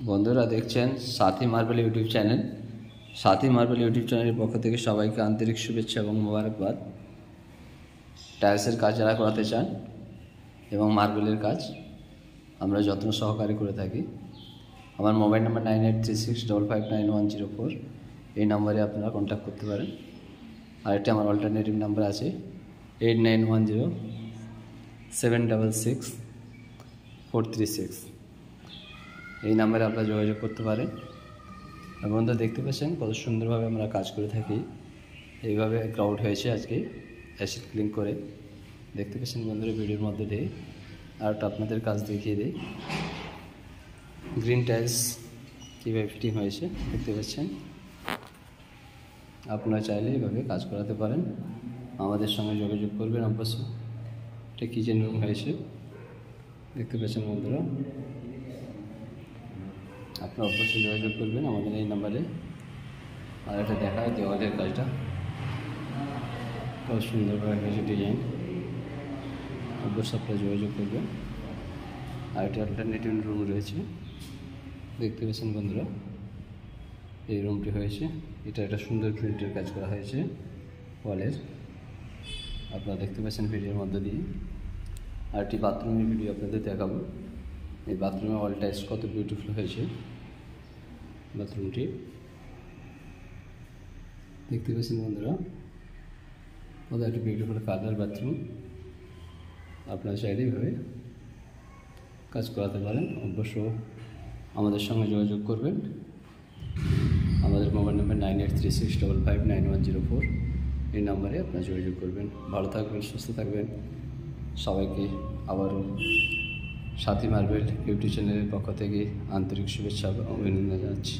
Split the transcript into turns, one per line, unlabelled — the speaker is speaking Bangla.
বন্ধুরা দেখছেন সাথী মার্বেল ইউটিউব চ্যানেল। সাথী মার্বেল ইউটিউব চ্যানেলের পক্ষ থেকে সবাইকে আন্তরিক শুভেচ্ছা এবং মোবারকবাদ। টাইলসের কাজ যারা করাতে চান এবং মার্বেলের কাজ আমরা যত্ন সহকারে করে থাকি। আমার মোবাইল নাম্বার 9836559104, এই নাম্বারে আপনারা কন্ট্যাক্ট করতে পারেন। আরেকটি আমার অল্টারনেটিভ নাম্বার আছে 8910766436, এই নাম্বারে আপনারা যোগাযোগ করতে পারেন। আর বন্ধুরা দেখতে পাচ্ছেন কত সুন্দরভাবে আমরা কাজ করে থাকি। এইভাবে ক্রাউড হয়েছে আজকে অ্যাসিড ক্লিন করে, দেখতে পাচ্ছেন বন্ধুরা ভিডিওর মধ্যে দিয়ে। আর আপনাদের কাজ দেখিয়ে দিই, গ্রিন টাইলস কীভাবে ফিটিং হয়েছে দেখতে পাচ্ছেন। আপনারা চাইলে এইভাবে কাজ করাতে পারেন, আমাদের সঙ্গে যোগাযোগ করবেন অবশ্যই। এটা কিচেন রুম হয়েছে দেখতে পাচ্ছেন বন্ধুরা, আপনারা অবশ্যই যোগাযোগ করবেন আমাদের এই নাম্বারে। আর এটা দেখা হয় দেওয়ালের কাজটা কত সুন্দরভাবে হয়েছে ডিজাইন, অবশ্যই আপনারা যোগাযোগ করবেন। আর একটা অল্টারনেটিভ রুম রয়েছে দেখতে পাচ্ছেন বন্ধুরা, এই রুমটি হয়েছে। এটা একটা সুন্দর প্রিন্টের কাজ করা হয়েছে ওয়ালের, আপনারা দেখতে পাচ্ছেন ভিডিওর মধ্যে দিয়ে। আর একটি বাথরুমের ভিডিও আপনাদের দেখাবো। এই বাথরুমের ওয়াল টাইলস কত বিউটিফুল হয়েছে, বাথরুমটি দেখতে পাচ্ছেন বন্ধুরা, কত একটা বিউটিফুল কালার বাথরুম। আপনারা চাইলে এইভাবে কাজ করাতে পারেন, অবশ্য আমাদের সঙ্গে যোগাযোগ করবেন। আমাদের মোবাইল নাম্বার 9836559104, এই নাম্বারে আপনারা যোগাযোগ করবেন। ভালো থাকবেন, সুস্থ থাকবেন। সবাইকে আবারও সাথী মার্বেল ইউটিউব চ্যানেলের পক্ষ থেকে আন্তরিক শুভেচ্ছা ও অভিনন্দন জানাচ্ছি।